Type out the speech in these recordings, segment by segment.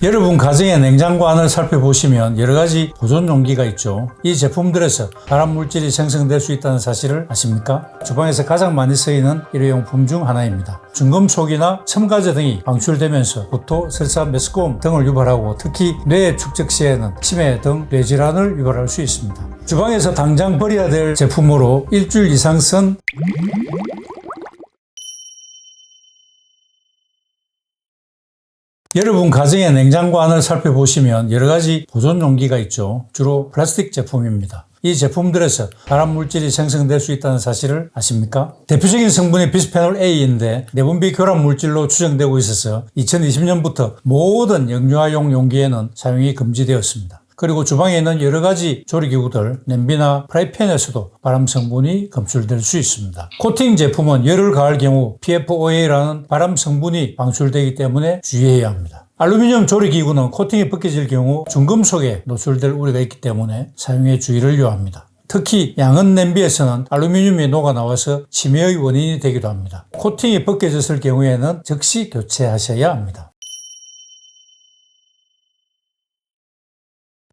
여러분 가정의 냉장고 안을 살펴보시면 여러가지 보존 용기가 있죠. 이 제품들에서 발암물질이 생성될 수 있다는 사실을 아십니까? 주방에서 가장 많이 쓰이는 일회용품 중 하나입니다. 중금속이나 첨가제 등이 방출되면서 구토, 설사, 메스꺼움 등을 유발하고 특히 뇌 축적 시에는 치매 등 뇌질환을 유발할 수 있습니다. 주방에서 당장 버려야 될 제품으로 일주일 이상 쓴 여러분 가정의 냉장고 안을 살펴보시면 여러가지 보존 용기가 있죠. 주로 플라스틱 제품입니다. 이 제품들에서 발암물질이 생성될 수 있다는 사실을 아십니까? 대표적인 성분이 비스페놀 A인데 내분비 교란 물질로 추정되고 있어서 2020년부터 모든 영유아용 용기에는 사용이 금지되었습니다. 그리고 주방에 있는 여러가지 조리기구들, 냄비나 프라이팬에서도 발암 성분이 검출될 수 있습니다. 코팅 제품은 열을 가할 경우 PFOA라는 발암 성분이 방출되기 때문에 주의해야 합니다. 알루미늄 조리기구는 코팅이 벗겨질 경우 중금속에 노출될 우려가 있기 때문에 사용에 주의를 요합니다. 특히 양은 냄비에서는 알루미늄이 녹아나와서 치매의 원인이 되기도 합니다. 코팅이 벗겨졌을 경우에는 즉시 교체하셔야 합니다.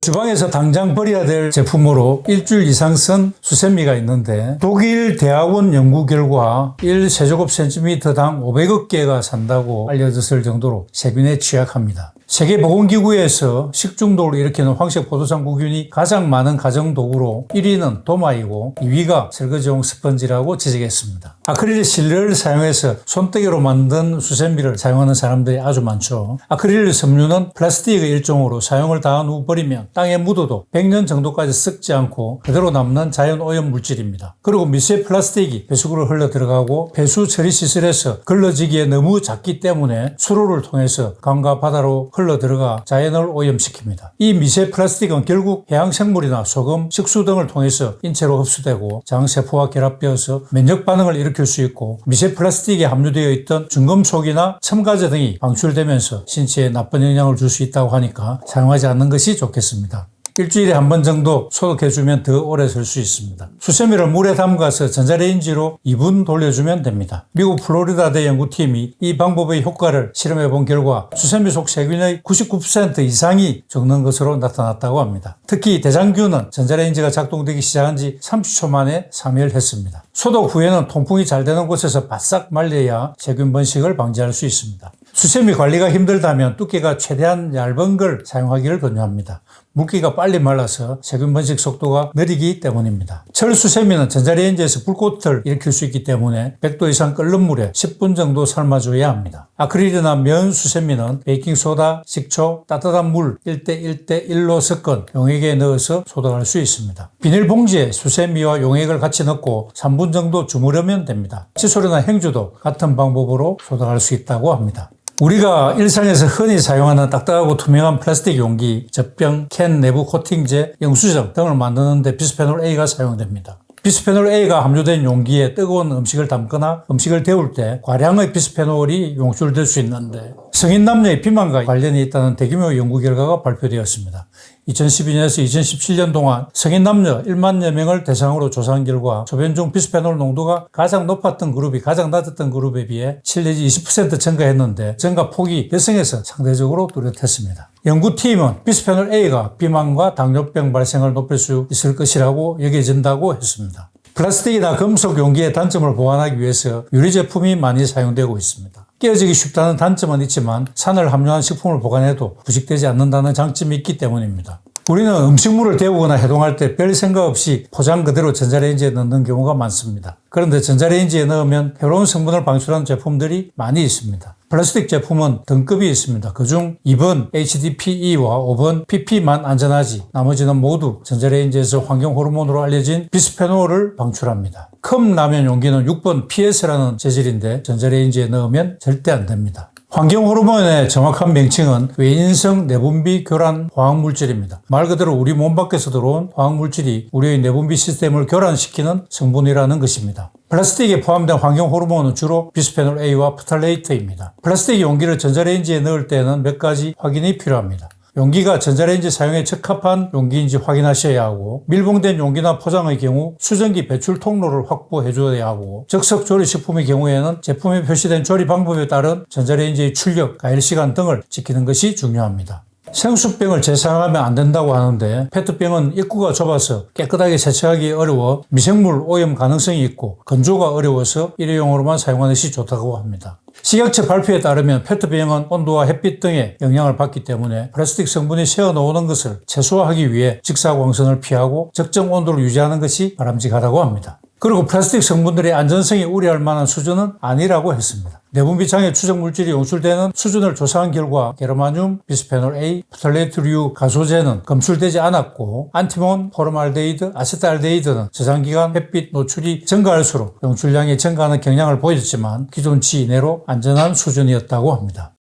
주방에서 당장 버려야 될 제품으로 일주일 이상 쓴 수세미가 있는데 독일 대학원 연구 결과 1세제곱센티미터당 500억 개가 산다고 알려졌을 정도로 세균에 취약합니다. 세계보건기구에서 식중독을 일으키는 황색포도상구균이 가장 많은 가정도구로 1위는 도마이고 2위가 설거지용 스펀지라고 지적했습니다. 아크릴 실내를 사용해서 손때개로 만든 수세미를 사용하는 사람들이 아주 많죠. 아크릴 섬유는 플라스틱의 일종으로 사용을 다한 후 버리면 땅에 묻어도 100년 정도까지 썩지 않고 그대로 남는 자연 오염 물질입니다. 그리고 미세 플라스틱이 배수구로 흘러 들어가고 배수 처리 시설에서 걸러지기에 너무 작기 때문에 수로를 통해서 강과 바다로 흘러 들어가 자연을 오염시킵니다. 이 미세 플라스틱은 결국 해양생물이나 소금, 식수 등을 통해서 인체로 흡수되고 장세포와 결합되어서 면역 반응을 일으킬 수 있고 미세 플라스틱에 함유되어 있던 중금속이나 첨가제 등이 방출되면서 신체에 나쁜 영향을 줄 수 있다고 하니까 사용하지 않는 것이 좋겠습니다. 일주일에 한 번 정도 소독해주면 더 오래 쓸 수 있습니다. 수세미를 물에 담가서 전자레인지로 2분 돌려주면 됩니다. 미국 플로리다대 연구팀이 이 방법의 효과를 실험해본 결과 수세미 속 세균의 99% 이상이 적는 것으로 나타났다고 합니다. 특히 대장균은 전자레인지가 작동되기 시작한 지 30초 만에 사멸했습니다. 소독 후에는 통풍이 잘 되는 곳에서 바싹 말려야 세균 번식을 방지할 수 있습니다. 수세미 관리가 힘들다면 두께가 최대한 얇은 걸 사용하기를 권유합니다. 물기가 빨리 말라서 세균 번식 속도가 느리기 때문입니다. 철 수세미는 전자레인지에서 불꽃을 일으킬 수 있기 때문에 100도 이상 끓는 물에 10분 정도 삶아줘야 합니다. 아크릴이나 면 수세미는 베이킹소다, 식초, 따뜻한 물 1대1대1로 섞은 용액에 넣어서 소독할 수 있습니다. 비닐봉지에 수세미와 용액을 같이 넣고 3분 정도 주무르면 됩니다. 칫솔이나 행주도 같은 방법으로 소독할 수 있다고 합니다. 우리가 일상에서 흔히 사용하는 딱딱하고 투명한 플라스틱 용기, 젖병, 캔 내부 코팅제, 영수증 등을 만드는 데 비스페놀 A가 사용됩니다. 비스페놀 A가 함유된 용기에 뜨거운 음식을 담거나 음식을 데울 때 과량의 비스페놀이 용출될 수 있는데 성인 남녀의 비만과 관련이 있다는 대규모 연구 결과가 발표되었습니다. 2012년에서 2017년 동안 성인 남녀 1만여 명을 대상으로 조사한 결과 소변 중 비스페놀 농도가 가장 높았던 그룹이 가장 낮았던 그룹에 비해 7 내지 20% 증가했는데 증가 폭이 여성에서 상대적으로 뚜렷했습니다. 연구팀은 비스페놀 A가 비만과 당뇨병 발생을 높일 수 있을 것이라고 여겨진다고 했습니다. 플라스틱이나 금속 용기의 단점을 보완하기 위해서 유리 제품이 많이 사용되고 있습니다. 깨어지기 쉽다는 단점은 있지만 산을 함유한 식품을 보관해도 부식되지 않는다는 장점이 있기 때문입니다. 우리는 음식물을 데우거나 해동할 때 별 생각 없이 포장 그대로 전자레인지에 넣는 경우가 많습니다. 그런데 전자레인지에 넣으면 해로운 성분을 방출하는 제품들이 많이 있습니다. 플라스틱 제품은 등급이 있습니다. 그중 2번 HDPE와 5번 PP만 안전하지 나머지는 모두 전자레인지에서 환경호르몬으로 알려진 비스페놀을 방출합니다. 컵 라면 용기는 6번 PS라는 재질인데 전자레인지에 넣으면 절대 안 됩니다. 환경호르몬의 정확한 명칭은 외인성 내분비 교란 화학물질입니다. 말 그대로 우리 몸 밖에서 들어온 화학물질이 우리의 내분비 시스템을 교란시키는 성분이라는 것입니다. 플라스틱에 포함된 환경호르몬은 주로 비스페놀 A와 프탈레이트입니다. 플라스틱 용기를 전자레인지에 넣을 때는 몇 가지 확인이 필요합니다. 용기가 전자레인지 사용에 적합한 용기인지 확인하셔야 하고, 밀봉된 용기나 포장의 경우 수증기 배출 통로를 확보해 줘야 하고, 적석 조리식품의 경우에는 제품에 표시된 조리 방법에 따른 전자레인지의 출력, 가열 시간 등을 지키는 것이 중요합니다. 생수병을 재사용하면 안 된다고 하는데, 페트병은 입구가 좁아서 깨끗하게 세척하기 어려워 미생물 오염 가능성이 있고 건조가 어려워서 일회용으로만 사용하는 것이 좋다고 합니다. 식약처 발표에 따르면 페트병은 온도와 햇빛 등의 영향을 받기 때문에 플라스틱 성분이 새어 나오는 것을 최소화하기 위해 직사광선을 피하고 적정 온도를 유지하는 것이 바람직하다고 합니다. 그리고 플라스틱 성분들의 안전성이 우려할 만한 수준은 아니라고 했습니다. 내분비창에 추정 물질이 용출되는 수준을 조사한 결과 게르마늄, 비스페놀 A, 프탈레이트류 가소제는 검출되지 않았고, 안티몬, 포름알데히드, 아세트알데히드는 저장기간 햇빛 노출이 증가할수록 용출량이 증가하는 경향을 보였지만 기존치 이내로 안전한 수준이었다고 합니다.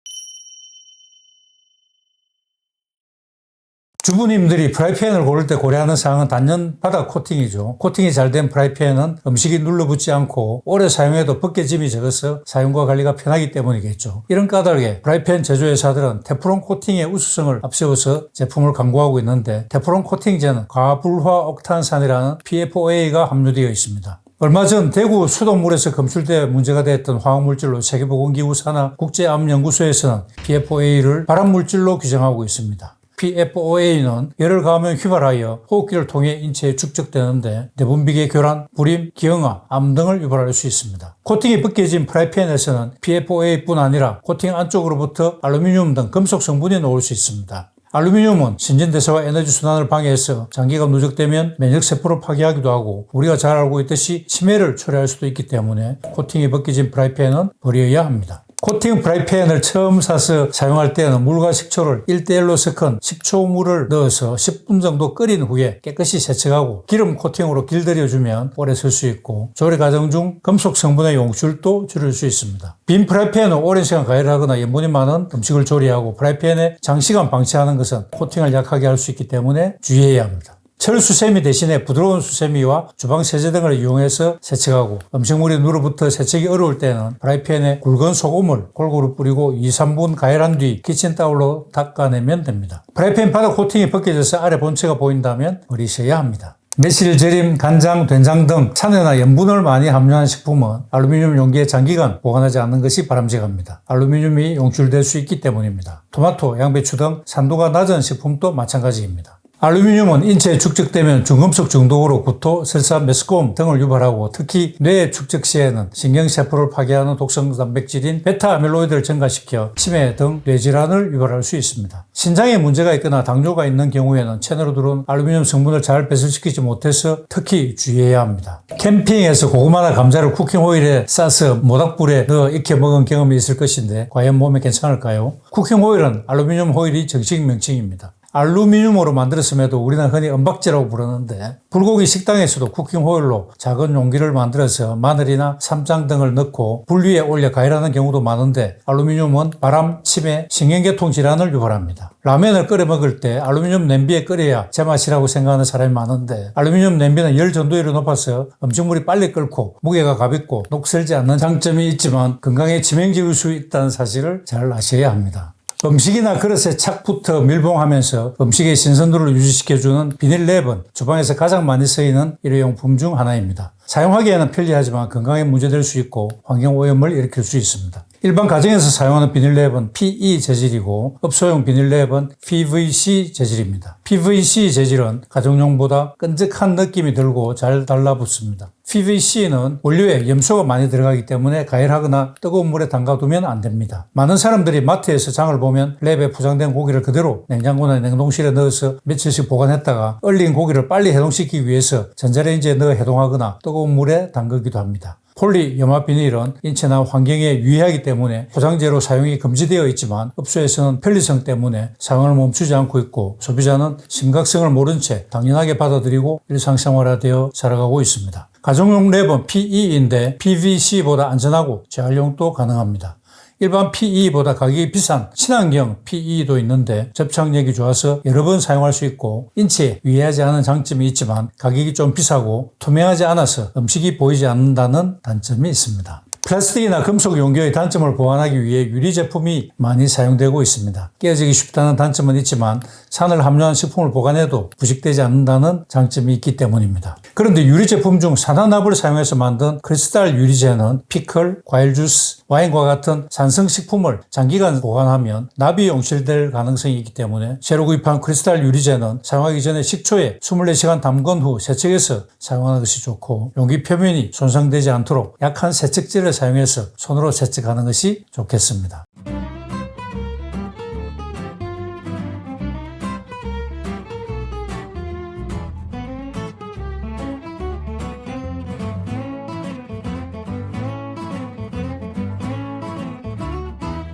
주부님들이 프라이팬을 고를 때 고려하는 사항은 단연 바닥 코팅이죠. 코팅이 잘 된 프라이팬은 음식이 눌러붙지 않고 오래 사용해도 벗겨짐이 적어서 사용과 관리가 편하기 때문이겠죠. 이런 까닭에 프라이팬 제조회사들은 테프론 코팅의 우수성을 앞세워서 제품을 광고하고 있는데, 테프론 코팅제는 과불화 옥탄산이라는 PFOA가 함유되어 있습니다. 얼마 전 대구 수돗물에서 검출돼 문제가 됐던 화학물질로 세계보건기구 산하 국제암연구소에서는 PFOA를 발암물질로 규정하고 있습니다. PFOA는 열을 가하면 휘발하여 호흡기를 통해 인체에 축적되는데 내분비계 교란, 불임, 기형아, 암 등을 유발할 수 있습니다. 코팅이 벗겨진 프라이팬에서는 PFOA뿐 아니라 코팅 안쪽으로부터 알루미늄 등 금속 성분이 나올 수 있습니다. 알루미늄은 신진대사와 에너지 순환을 방해해서 장기간 누적되면 면역세포를 파괴하기도 하고, 우리가 잘 알고 있듯이 치매를 초래할 수도 있기 때문에 코팅이 벗겨진 프라이팬은 버려야 합니다. 코팅 프라이팬을 처음 사서 사용할 때는 물과 식초를 1:1로 섞은 식초물을 넣어서 10분 정도 끓인 후에 깨끗이 세척하고 기름 코팅으로 길들여주면 오래 쓸 수 있고, 조리 과정 중 금속 성분의 용출도 줄일 수 있습니다. 빈 프라이팬은 오랜 시간 가열하거나 염분이 많은 음식을 조리하고, 프라이팬에 장시간 방치하는 것은 코팅을 약하게 할 수 있기 때문에 주의해야 합니다. 철수세미 대신에 부드러운 수세미와 주방세제 등을 이용해서 세척하고, 음식물이 눌어붙어 세척이 어려울 때는 프라이팬에 굵은 소금을 골고루 뿌리고 2-3분 가열한 뒤 키친타올로 닦아내면 됩니다. 프라이팬 바닥 코팅이 벗겨져서 아래 본체가 보인다면 버리셔야 합니다. 매실, 절임, 간장, 된장 등 찬내나 염분을 많이 함유한 식품은 알루미늄 용기에 장기간 보관하지 않는 것이 바람직합니다. 알루미늄이 용출될 수 있기 때문입니다. 토마토, 양배추 등 산도가 낮은 식품도 마찬가지입니다. 알루미늄은 인체에 축적되면 중금속 중독으로 구토, 설사, 메스꺼움 등을 유발하고, 특히 뇌에 축적 시에는 신경세포를 파괴하는 독성 단백질인 베타 아밀로이드를 증가시켜 치매 등 뇌질환을 유발할 수 있습니다. 신장에 문제가 있거나 당뇨가 있는 경우에는 체내로 들어온 알루미늄 성분을 잘 배설시키지 못해서 특히 주의해야 합니다. 캠핑에서 고구마나 감자를 쿠킹 오일에 싸서 모닥불에 넣어 익혀 먹은 경험이 있을 것인데 과연 몸에 괜찮을까요? 쿠킹 오일은 알루미늄 호일이 정식 명칭입니다. 알루미늄으로 만들었음에도 우리는 흔히 은박지라고 부르는데, 불고기 식당에서도 쿠킹 호일로 작은 용기를 만들어서 마늘이나 쌈장 등을 넣고 불 위에 올려 가열하는 경우도 많은데, 알루미늄은 바람, 치매, 신경계통 질환을 유발합니다. 라면을 끓여 먹을 때 알루미늄 냄비에 끓여야 제맛이라고 생각하는 사람이 많은데, 알루미늄 냄비는 열 전도율이 높아서 음식물이 빨리 끓고 무게가 가볍고 녹슬지 않는 장점이 있지만 건강에 치명적일 수 있다는 사실을 잘 아셔야 합니다. 음식이나 그릇에 착붙어 밀봉하면서 음식의 신선도를 유지시켜주는 비닐랩은 주방에서 가장 많이 쓰이는 일회용품 중 하나입니다. 사용하기에는 편리하지만 건강에 문제될 수 있고 환경오염을 일으킬 수 있습니다. 일반 가정에서 사용하는 비닐랩은 PE 재질이고, 업소용 비닐랩은 PVC 재질입니다. PVC 재질은 가정용보다 끈적한 느낌이 들고 잘 달라붙습니다. PVC는 원료에 염소가 많이 들어가기 때문에 가열하거나 뜨거운 물에 담가두면 안 됩니다. 많은 사람들이 마트에서 장을 보면 랩에 포장된 고기를 그대로 냉장고나 냉동실에 넣어서 며칠씩 보관했다가 얼린 고기를 빨리 해동시키기 위해서 전자레인지에 넣어 해동하거나 뜨거운 물에 담그기도 합니다. 폴리 염화 비닐은 인체나 환경에 유해하기 때문에 포장재로 사용이 금지되어 있지만, 업소에서는 편리성 때문에 사용을 멈추지 않고 있고, 소비자는 심각성을 모른 채 당연하게 받아들이고 일상생활화되어 살아가고 있습니다. 가정용 랩은 PE인데 PVC보다 안전하고 재활용도 가능합니다. 일반 PE보다 가격이 비싼 친환경 PE도 있는데 접착력이 좋아서 여러 번 사용할 수 있고, 인체에 유해하지 않은 장점이 있지만 가격이 좀 비싸고 투명하지 않아서 음식이 보이지 않는다는 단점이 있습니다. 플라스틱이나 금속 용기의 단점을 보완하기 위해 유리 제품이 많이 사용되고 있습니다. 깨지기 쉽다는 단점은 있지만 산을 함유한 식품을 보관해도 부식되지 않는다는 장점이 있기 때문입니다. 그런데 유리 제품 중 산화납을 사용해서 만든 크리스탈 유리재는 피클, 과일 주스, 와인과 같은 산성식품을 장기간 보관하면 납이 용실될 가능성이 있기 때문에 새로 구입한 크리스탈 유리재는 사용하기 전에 식초에 24시간 담근 후 세척해서 사용하는 것이 좋고, 용기 표면이 손상되지 않도록 약한 세척제를 사용해서 손으로 세척하는 것이 좋겠습니다.